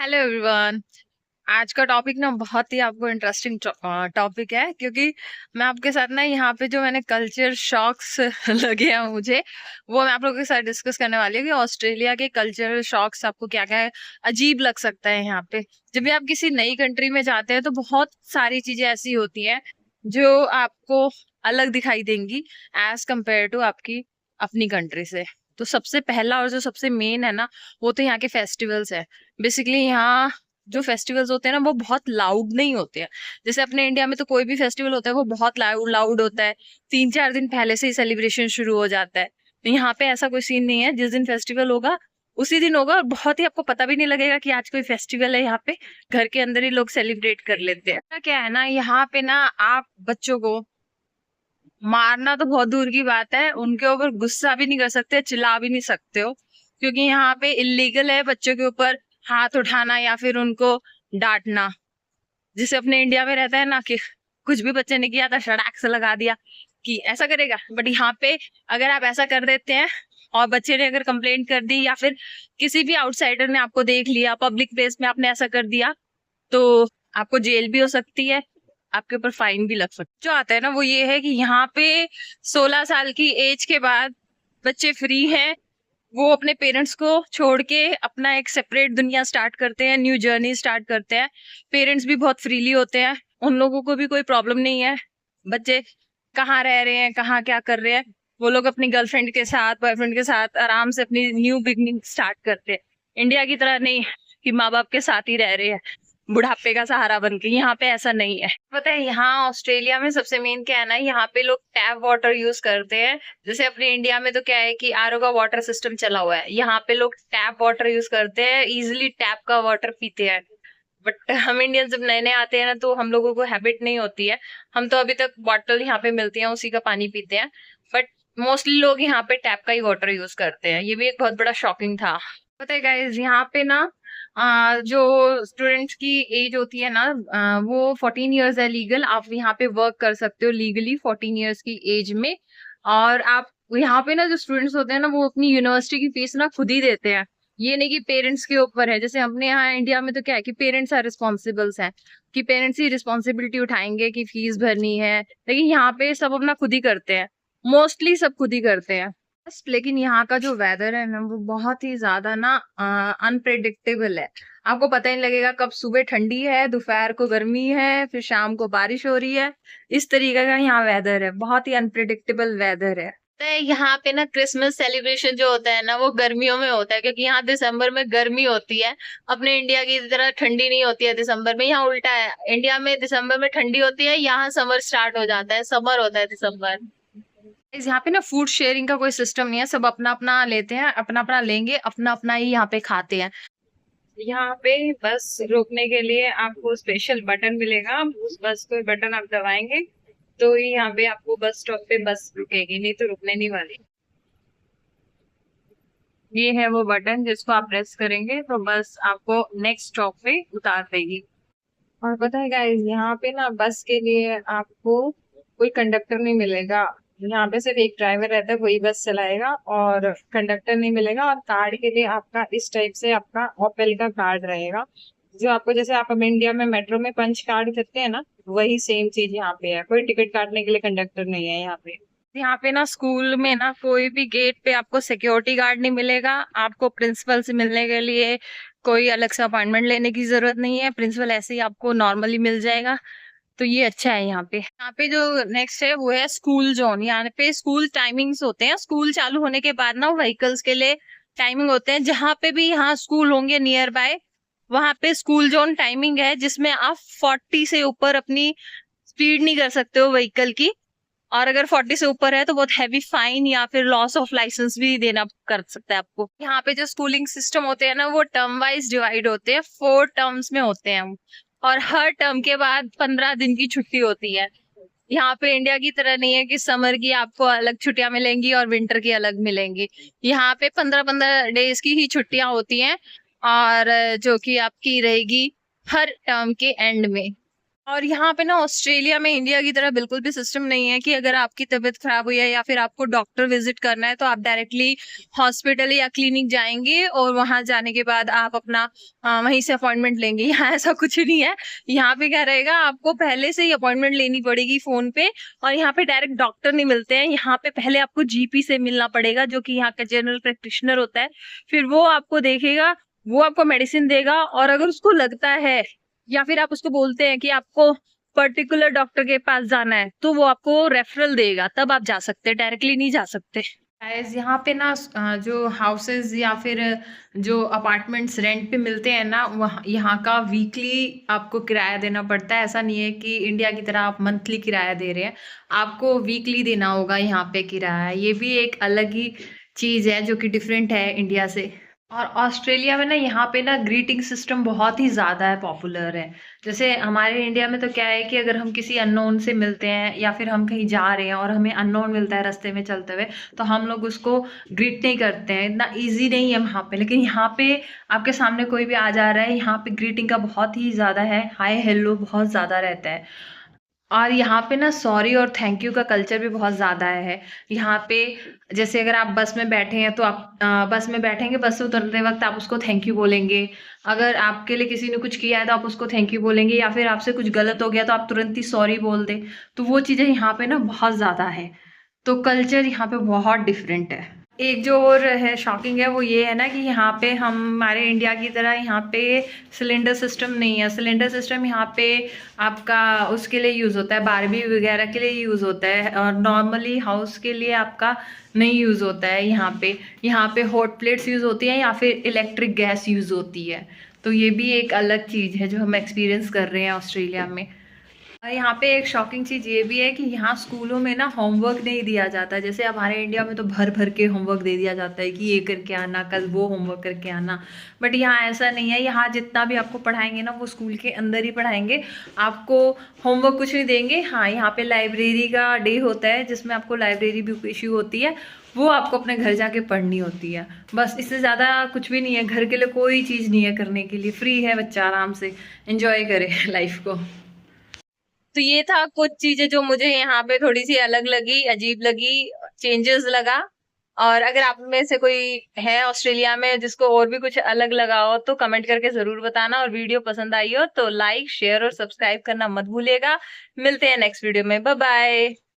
Hello everyone. आज का topic ना बहुत ही आपको इंटरेस्टिंग टॉपिक है, क्योंकि मैं आपके साथ ना यहाँ पे जो मैंने कल्चर शॉक्स लगे हैं मुझे, वो मैं आप लोगों के साथ डिस्कस करने वाली हूँ कि ऑस्ट्रेलिया के कल्चरल शॉक्स आपको क्या क्या है, अजीब लग सकता है यहाँ पे। जब भी आप किसी नई कंट्री में जाते हैं तो बहुत सारी चीजें ऐसी होती हैं जो आपको अलग दिखाई देंगी एज कम्पेयर टू आपकी अपनी कंट्री से। तो सबसे पहला और जो सबसे मेन है ना, वो तो यहाँ के फेस्टिवल्स है। बेसिकली यहाँ जो फेस्टिवल्स होते हैं ना, वो बहुत लाउड नहीं होते हैं। जैसे अपने इंडिया में तो कोई भी फेस्टिवल होता है वो बहुत लाउड लाउड होता है, 3-4 दिन पहले से ही सेलिब्रेशन शुरू हो जाता है। तो यहाँ पे ऐसा कोई सीन नहीं है, जिस दिन फेस्टिवल होगा उसी दिन होगा, और बहुत ही आपको पता भी नहीं लगेगा कि आज कोई फेस्टिवल है। यहाँ पे घर के अंदर ही लोग सेलिब्रेट कर लेते हैं। क्या है ना, यहाँ पे ना आप बच्चों को मारना तो बहुत दूर की बात है, उनके ऊपर गुस्सा भी नहीं कर सकते, चिल्ला भी नहीं सकते हो, क्योंकि यहाँ पे इलीगल है बच्चों के ऊपर हाथ उठाना या फिर उनको डांटना। जिसे अपने इंडिया में रहता है ना कि कुछ भी बच्चे ने किया था सड़ाक से लगा दिया कि ऐसा करेगा, बट यहाँ पे अगर आप ऐसा कर देते हैं और बच्चे ने अगर कंप्लेंट कर दी या फिर किसी भी आउटसाइडर ने आपको देख लिया पब्लिक प्लेस में, आपने ऐसा कर दिया, तो आपको जेल भी हो सकती है, आपके ऊपर फाइन भी लग सकता है। जो आता है ना वो ये है कि यहाँ पे 16 साल की एज के बाद बच्चे फ्री हैं। वो अपने पेरेंट्स को छोड़ के अपना एक सेपरेट दुनिया स्टार्ट करते हैं, न्यू जर्नी स्टार्ट करते हैं। पेरेंट्स भी बहुत फ्रीली होते हैं, उन लोगों को भी कोई प्रॉब्लम नहीं है बच्चे कहाँ रह रहे हैं, कहाँ क्या कर रहे हैं। वो लोग अपनी गर्लफ्रेंड के साथ बॉयफ्रेंड के साथ आराम से अपनी न्यू बिगनिंग स्टार्ट करते हैं। इंडिया की तरह नहीं कि माँ बाप के साथ ही रह रहे हैं बुढ़ापे का सहारा बन के। यहाँ पे ऐसा नहीं है। पता है यहाँ ऑस्ट्रेलिया में सबसे मेन क्या है ना, यहाँ पे लोग टैप वाटर यूज करते हैं। जैसे अपने इंडिया में तो क्या है कि आरओ का वाटर सिस्टम चला हुआ है, यहाँ पे लोग टैप वाटर यूज करते हैं, इजिली टैप का वाटर पीते हैं। बट हम इंडियन जब नए नए आते हैं ना, तो हम लोगों को हैबिट नहीं होती है। हम तो अभी तक बॉटल यहाँ पे मिलती है उसी का पानी पीते हैं। बट मोस्टली लोग यहाँ पे टैप का ही वाटर यूज करते हैं। ये भी एक बहुत बड़ा शॉकिंग था। पता है गाइज, यहाँ पे ना जो स्टूडेंट्स की एज होती है ना, वो 14 ईयर्स है लीगल। आप यहाँ पे वर्क कर सकते हो लीगली 14 ईयर्स की एज में। और आप यहाँ पे ना जो स्टूडेंट्स होते हैं ना, वो अपनी यूनिवर्सिटी की फीस ना खुद ही देते हैं। ये नहीं कि पेरेंट्स के ऊपर है। जैसे हमने यहाँ इंडिया में तो क्या है कि पेरेंट्स आर रिस्पॉन्सिबल्स हैं, कि पेरेंट्स ही रिस्पॉन्सिबिलिटी उठाएंगे कि फीस भरनी है। लेकिन यहाँ पे सब अपना खुद ही करते हैं, मोस्टली सब खुद ही करते हैं। लेकिन यहाँ का जो वेदर है ना, वो बहुत ही ज्यादा ना अनप्रेडिक्टेबल है। आपको पता ही नहीं लगेगा कब सुबह ठंडी है, दोपहर को गर्मी है, फिर शाम को बारिश हो रही है। इस तरीके का यहाँ वेदर है, बहुत ही अनप्रेडिक्टेबल वेदर है। तो यहाँ पे ना क्रिसमस सेलिब्रेशन जो होता है ना, वो गर्मियों में होता है, क्योंकि यहाँ दिसंबर में गर्मी होती है। अपने इंडिया की तरह ठंडी नहीं होती है दिसंबर में, यहाँ उल्टा है। इंडिया में दिसंबर में ठंडी होती है, यहाँ समर स्टार्ट हो जाता है, समर होता है दिसंबर। यहाँ पे ना फूड शेयरिंग का कोई सिस्टम नहीं है, सब अपना अपना लेते हैं, अपना अपना लेंगे, अपना अपना ही यहाँ पे खाते हैं। यहाँ पे बस रोकने के लिए आपको स्पेशल बटन मिलेगा, उस बस को बटन आप दबाएंगे तो ही यहाँ पे आपको बस स्टॉप पे बस रुकेगी, नहीं तो रुकने नहीं वाली। ये है वो बटन जिसको आप प्रेस करेंगे तो बस आपको नेक्स्ट स्टॉप पे उतार देगी। और पता है गाइस, यहाँ पे ना बस के लिए आपको कोई कंडक्टर नहीं मिलेगा। यहाँ पे सिर्फ एक ड्राइवर रहता है, वही बस चलाएगा, और कंडक्टर नहीं मिलेगा। और कार्ड के लिए आपका इस टाइप से आपका ओपेल का कार्ड रहेगा, जो आपको जैसे आप हम इंडिया में मेट्रो में पंच कार्ड करते हैं ना, वही सेम चीज यहाँ पे है। कोई टिकट काटने के लिए कंडक्टर नहीं है यहाँ पे। यहाँ पे ना स्कूल में ना कोई भी गेट पे आपको सिक्योरिटी गार्ड नहीं मिलेगा। आपको प्रिंसिपल से मिलने के लिए कोई अलग से अपॉइंटमेंट लेने की जरूरत नहीं है, प्रिंसिपल ऐसे ही आपको नॉर्मली मिल जाएगा। तो ये अच्छा है यहाँ पे। यहाँ पे जो नेक्स्ट है वो है स्कूल जोन। यहाँ पे स्कूल टाइमिंग्स होते हैं, स्कूल चालू होने के बाद ना व्हीकल्स के लिए टाइमिंग होते हैं। जहाँ पे भी यहाँ स्कूल होंगे नियर बाय, वहां पे स्कूल जोन टाइमिंग है, जिसमें आप 40 से ऊपर अपनी स्पीड नहीं कर सकते हो व्हीकल की। और अगर 40 से ऊपर है तो बहुत हैवी फाइन या फिर लॉस ऑफ लाइसेंस भी देना कर सकता है आपको। यहाँ पे जो स्कूलिंग सिस्टम होते हैं ना, वो टर्म वाइज डिवाइड होते हैं, 4 टर्म्स में होते हैं। और हर टर्म के बाद 15 दिन की छुट्टी होती है। यहाँ पे इंडिया की तरह नहीं है कि समर की आपको अलग छुट्टियां मिलेंगी और विंटर की अलग मिलेंगी। यहाँ पे 15-15 डेज की ही छुट्टियां होती हैं, और जो कि आपकी रहेगी हर टर्म के एंड में। और यहाँ पे ना ऑस्ट्रेलिया में इंडिया की तरह बिल्कुल भी सिस्टम नहीं है कि अगर आपकी तबीयत खराब हुई है या फिर आपको डॉक्टर विजिट करना है तो आप डायरेक्टली हॉस्पिटल या क्लिनिक जाएंगे और वहां जाने के बाद आप अपना वहीं से अपॉइंटमेंट लेंगे। यहाँ ऐसा कुछ नहीं है। यहाँ पे क्या रहेगा, आपको पहले से ही अपॉइंटमेंट लेनी पड़ेगी फोन पे। और यहाँ पे डायरेक्ट डॉक्टर नहीं मिलते हैं, यहाँ पे पहले आपको जीपी से मिलना पड़ेगा जो कि यहाँ का जनरल प्रैक्टिशनर होता है। फिर वो आपको देखेगा, वो आपको मेडिसिन देगा और अगर उसको लगता है या फिर आप उसको बोलते हैं कि आपको पर्टिकुलर डॉक्टर के पास जाना है तो वो आपको रेफरल देगा, तब आप जा सकते हैं, डायरेक्टली नहीं जा सकते। गाइस यहाँ पे ना जो हाउसेस या फिर जो अपार्टमेंट्स रेंट पे मिलते हैं ना, वहाँ यहाँ का वीकली आपको किराया देना पड़ता है। ऐसा नहीं है कि इंडिया की तरह आप मंथली किराया दे रहे हैं, आपको वीकली देना होगा यहाँ पे किराया। ये भी एक अलग ही चीज़ है जो कि डिफरेंट है इंडिया से। और ऑस्ट्रेलिया में ना यहाँ पे ना ग्रीटिंग सिस्टम बहुत ही ज़्यादा है, पॉपुलर है। जैसे हमारे इंडिया में तो क्या है कि अगर हम किसी अननोन से मिलते हैं या फिर हम कहीं जा रहे हैं और हमें अननोन मिलता है रास्ते में चलते हुए, तो हम लोग उसको ग्रीट नहीं करते हैं, इतना इजी नहीं है वहाँ पे। लेकिन यहाँ पे आपके सामने कोई भी आ जा रहा है, यहाँ पे ग्रीटिंग का बहुत ही ज़्यादा है, हाय हेलो बहुत ज़्यादा रहता है। और यहाँ पे ना सॉरी और थैंक यू का कल्चर भी बहुत ज़्यादा है। यहाँ पे जैसे अगर आप बस में बैठे हैं तो आप बस में बैठेंगे, बस से उतरते वक्त आप उसको थैंक यू बोलेंगे। अगर आपके लिए किसी ने कुछ किया है तो आप उसको थैंक यू बोलेंगे, या फिर आपसे कुछ गलत हो गया तो आप तुरंत ही सॉरी बोल दें। तो वो चीज़ें यहाँ पे ना बहुत ज़्यादा है। तो कल्चर यहाँ पे बहुत डिफरेंट है। एक जो और है शॉकिंग है वो ये है ना कि यहाँ पे हमारे इंडिया की तरह यहाँ पे सिलेंडर सिस्टम नहीं है। सिलेंडर सिस्टम यहाँ पे आपका उसके लिए यूज़ होता है, बारबी वगैरह के लिए यूज़ होता है, और नॉर्मली हाउस के लिए आपका नहीं यूज़ होता है। यहाँ पे हॉट प्लेट्स यूज़ होती हैं या फिर इलेक्ट्रिक गैस यूज़ होती है। तो ये भी एक अलग चीज़ है जो हम एक्सपीरियंस कर रहे हैं ऑस्ट्रेलिया में। और यहाँ पे एक शॉकिंग चीज़ ये भी है कि यहाँ स्कूलों में ना होमवर्क नहीं दिया जाता। जैसे हमारे इंडिया में तो भर भर के होमवर्क दे दिया जाता है कि ये करके आना, कल वो होमवर्क करके आना। बट यहाँ ऐसा नहीं है। यहाँ जितना भी आपको पढ़ाएंगे ना वो स्कूल के अंदर ही पढ़ाएंगे, आपको होमवर्क कुछ नहीं देंगे। हाँ, यहाँ पे लाइब्रेरी का डे होता है जिसमें आपको लाइब्रेरी बुक इशू होती है, वो आपको अपने घर जाके पढ़नी होती है। बस इससे ज़्यादा कुछ भी नहीं है। घर के लिए कोई चीज़ नहीं है करने के लिए, फ्री है, बच्चा आराम से एंजॉय करे लाइफ को। तो ये था कुछ चीजें जो मुझे यहाँ पे थोड़ी सी अलग लगी, अजीब लगी, चेंजेस लगा। और अगर आप में से कोई है ऑस्ट्रेलिया में जिसको और भी कुछ अलग लगा हो तो कमेंट करके जरूर बताना, और वीडियो पसंद आई हो तो लाइक शेयर और सब्सक्राइब करना मत भूलिएगा। मिलते हैं नेक्स्ट वीडियो में, बाय बाय।